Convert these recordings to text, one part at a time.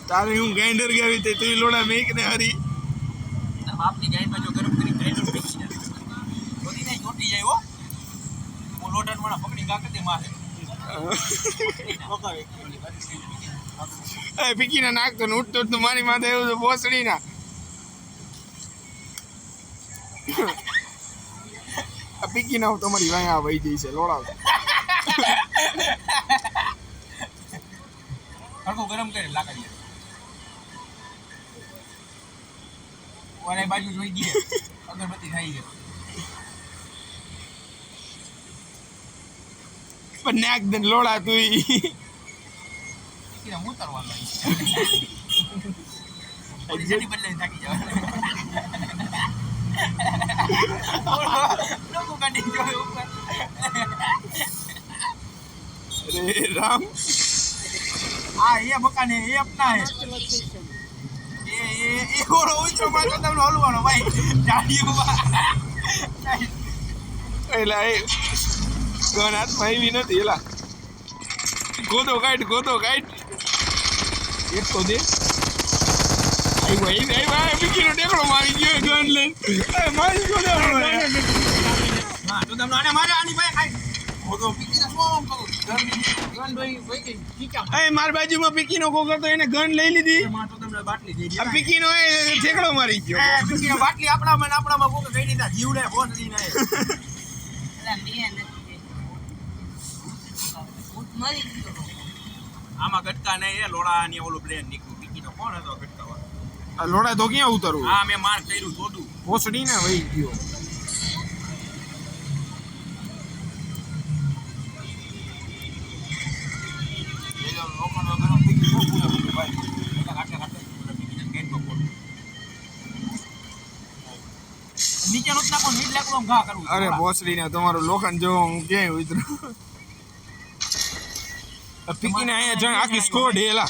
તારે હું ગ્રાઇન્ડર ગાવી તે તું લોડા મેક ને હરી બાપની ગાયમાં જો ગરમ કરી ગ્રાઇન્ડર પીસી દે બધી નહીં ચોટી જાય હો હું લોટન વાળા પકડી કાકે દે મારે એ પીકી ના નાખતો ને ઉઠતો તો મારી માથે એવું તો ભોસડી ના આ પીકી ના તમારી વાયા વહી જઈ છે લોડાવ હળકો ગરમ કરી લાકડી ઓને બાજુ જોઈ ગઈ અગરબત્તી થઈ ગઈ પણ નાક દે લોડા તું કિરા મોતરવાનો ઓલી જડી બદલાઈ થાકી જવા લોકો કાઢી જોય ઉપર અરે રામ આ ये मकान है ये अपना है ये और ऊंचो मार તમને હલવાનો ભાઈ જાડીઓમાં એલા એ ગણ હાથમાં આવી નથી એલા ગોદો કાઢ એક તો દે આવ્યો પીકીનો ટેકડો મારી ગયો ગન લઈને મારી ગયો હા તો તમને આને મારે આની ભાઈ ખાઈ ગોદો પીકીને ફોન કરું ગન ભાઈ કે ઠીકા એ માર બાજુમાં પીકીનો કોકર તો એને ગન લઈ લીધી માં તો તમને બાટલી દઈ આ પીકીનો એ ઠેકડો મારી ગયો પીકીનો બાટલી આપણામાં કોક ગઈ દીધા જીવડે ફોન દીને એલા મે નથી મરી ગયો આમાં ગટકા નહીં એ લોડા ની ઓલું પ્લેન નીકળ્યું પીકીનો કોણ હતો ગટકાવા આ લોડા તો ક્યાં ઉતરવું હા મે માર કર્યું થોડું ભોસડી ને વહી ગયો નીચે નો નાખો નીટ લાકડો ઘા કરું અરે ભોસડી ને તમારું લોખંડ જો હું ક્યાંય ઉતરું પીકીને અહીંયા જણ આખી સ્કોડ હેલા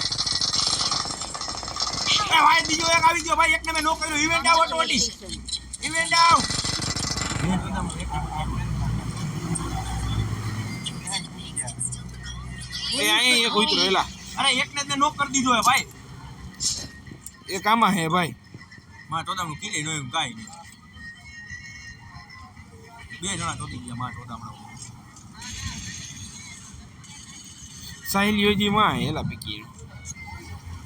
એ ભાઈ બીજો એક આવી ગયો ભાઈ એકને મે નો કર્યો ઇવેન્ટ આવો ટોટી ઇવેન્ટ આવ એ અહીંયા એક ઉતરો હેલા અરે એકને જ નો કરી દીધો હે ભાઈ એક આમાં હે ભાઈ માં ટોદામનું કિલે નો એમ કાઈ નહીં બે જણા ટોટી ગયા માં ટોદામનો સાહિલ યોજી માં હેલા પીકી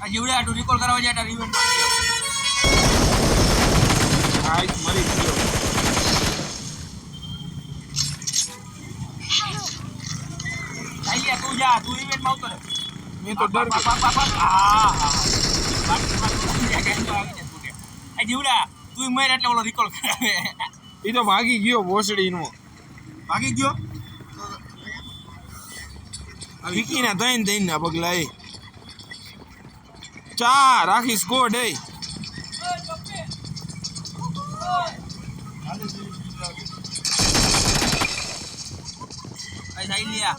આ જીવડે આટું રિકોલ કરવા જાય આ ઇવેન્ટ માં આ મરી ગયો આઈએ તું જા તું ઇવેન્ટ માં ઉતર મેં તો ડર ગયો આ જીવડા તું મર એટલે ઓલો રિકોલ કરાવે એ તો ભાગી ગયો ભોસડી નો ભાગી ગયો પીકી ના દઈને ના પગલા એ ચાર આખી સ્કોડ એ સાઈલિયા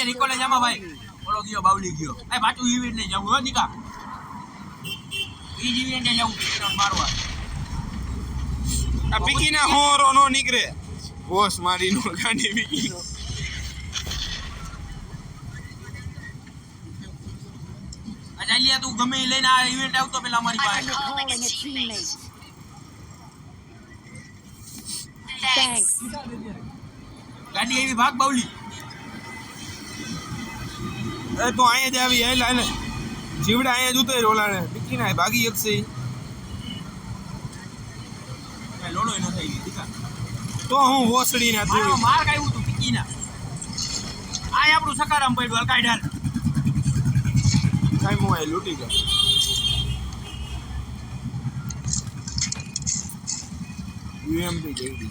રિકોલે જામા ભાઈ ઓલો ગયો બાવલી ગયો એ પાછું ઇવેન્ટ ને જાવું હો દીકા ઈ ઇવેન્ટ ને જાવું મારવા આ પીકી ના હોરો નો નીકળે બોસ મારી નો ગાંડી પીકી નો અજાલિયા તું ગમે લઈને આ ઇવેન્ટ આવતો પેલા અમારી પાસે Thanks. ગાડી એવી ભાગ બાવલી એ તો અહીંયા જ આવી હાલ હાલ જીવડા અહીંયા જ ઉતરે ઓલાને પીકી ના ભાગી એકસે કઈ લોડો ન થઈ ગઈ દીકા તો હું ભોસડી ના તું માર કાયું તું પીકી ના આ આપણું સકારામ પડ્યું હાલ કાઈ ડાલ કાઈ મોય લૂટી ગયો યુએમપી જઈ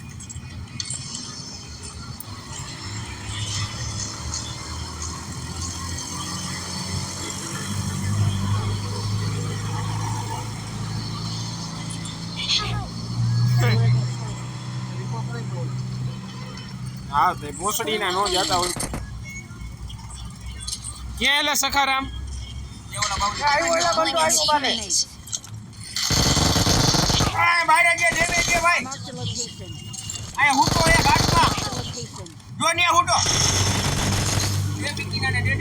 હા તે ભોસડી ના નો જાતા હોય ક્યાં એલા સખારામ એવડા બાવલી આવ્યો એલા બંદો આવ્યો બાને આ બહાર ગયા દેવે કે ભાઈ Marked a location. આ હું તો એ ઘાટમાં Location. જો ને ફોટો એ પિકીના ને દે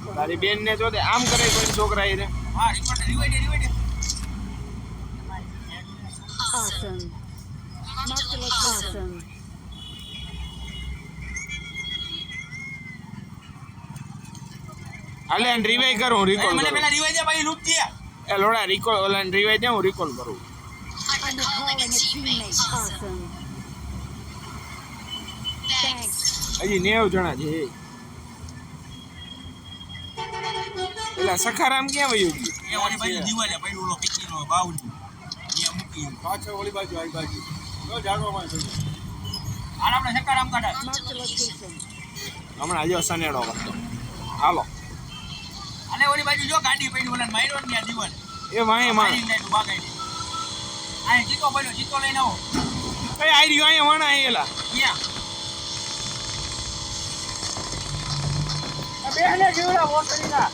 તારી બેન ને જો દે આમ કરે કોઈ છોકરા એ રે હા રિપોર્ટ રિવાઈ દે Awesome. Mark the location. હાલે અને રિવાઈ કરું હું રિકોલ મને કરું પેલા રિવાઈ દે ભાઈ લૂટ દે એ લોડા રિકોલ ઓલા રિવાઈ દે હું રિકોલ કરું I'm recalling a teammate. Awesome. Thanks. હજી 90 જણા છે પેલા સખારામ ક્યાં વયું ગયું એ ઓલી બાજુ દિવાલે પડ્યું ઓલો પિકીનો બાઉની એ મૂકી પાછળ ઓલી બાજુ આવી બાજુ જો જાગવામાં છે હાલ આપણે સકારામ કાઢા Mark the location. હમણાં જો સનેડો કરતો હાલો અને ઓલી બાજુ જો ગાડી પડી ઓલા માર્યો ને આ દિવાલે એ વાંહે માં મારી નાખ્યું બાગાઈ દે આ જીતો પડ્યો જીતો લઈને આવો એ આઈ રહ્યો અહીંયા વાણા આયેલા ક્યાં બેહને જીવડા વોટરીના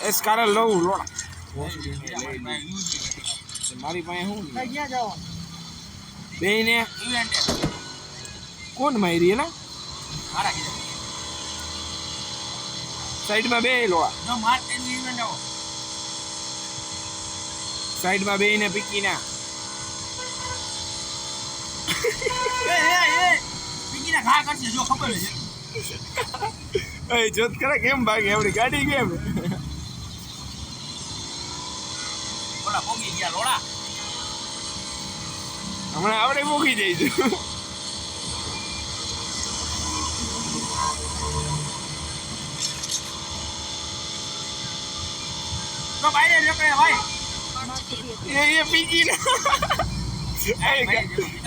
એ સ્કારલ લઉં લોડા મારી પાસે શું ક્યાં જાવ બે ને ઇવેન્ટ કોણ મારી એના મારા કીધા સાઈડમાં બે લોડા જો માર તેનું ઇવેન્ટ આવો સાઈડમાં બે ને પીકી ના એ પીકીના ઘા કરશે જો ખબર છે એ જોત કરે કેમ ભાગે આપણી ગાડી કેમ ઓલા પોગી ગયા લોડા હમણાં આપણે મૂકી જઈશું તો ભાઈ નીકળે ભાઈ Mark the vehicle. એ પીકી ના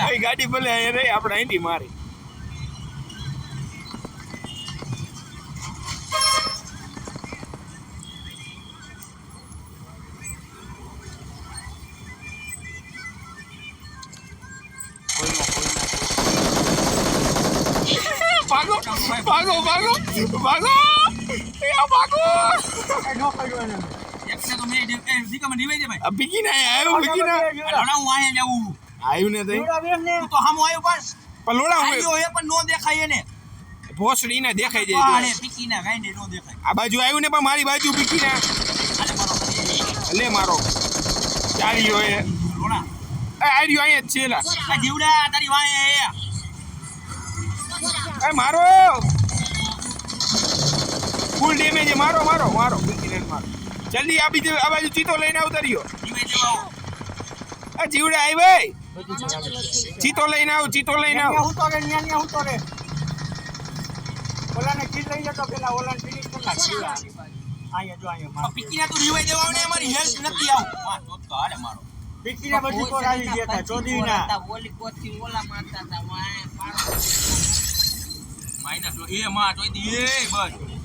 એ ગાડી ભલે અહીંયા રહી આપણે અહીંથી મારી ભાગો ભાગો ભાગો ભાગો એ ભાગો નો કર્યો એને એકને તો મેં દીકા મને રિવાઈ દે ભાઈ આ પીકી ના આવ્યો પીકી ના લોડા હું આયા જાઉં આવ્યું ને તઈ જીવડા બેહને તું તો હામો આવ્યો પણ પણ લોડા આવ્યો એ પણ નો દેખાય એને ભોસડી ને દેખાઈ પાડે જાય પીકીના ગાંડે નો દેખાય આ બાજુ આવ્યું ને પણ મારી બાજુ પીકી ના આલે મારો લે મારો ચાલ્યો એ લોડા આર્યો અહીંયા જ છે લા આ જીવડા તારી વાય એ મારો ફૂલ ડેમેજ મારો મારો મારો પીકી મારો જલ્દી આ બીજું આ બાજુ ચીતો લઈને આવતરિયો રિવાઈ દેવાઓ આ જીવડા આઈ ભાઈ Mark the location. ચીતો લઈને આવ ચીતો લઈને આવ હું તો રે ન્યા હું તો રે ઓલાને કિલ લઈ જતો પેલા ઓલાને ફિનિશ કરી નાખ અહીંયા જો અહીંયા માર પીકીના તું રિવાઈ દેવાઓ ને અમારી હેલ્થ નથી આવ માં તો હાલે મારો પીકીના બધી કોર આવી ગયા હતા ચોદીના ઓલી કોથી ઓલા મારતા હતા વાય પાડો માઈનસ એ માં જોઈ દી એ બસ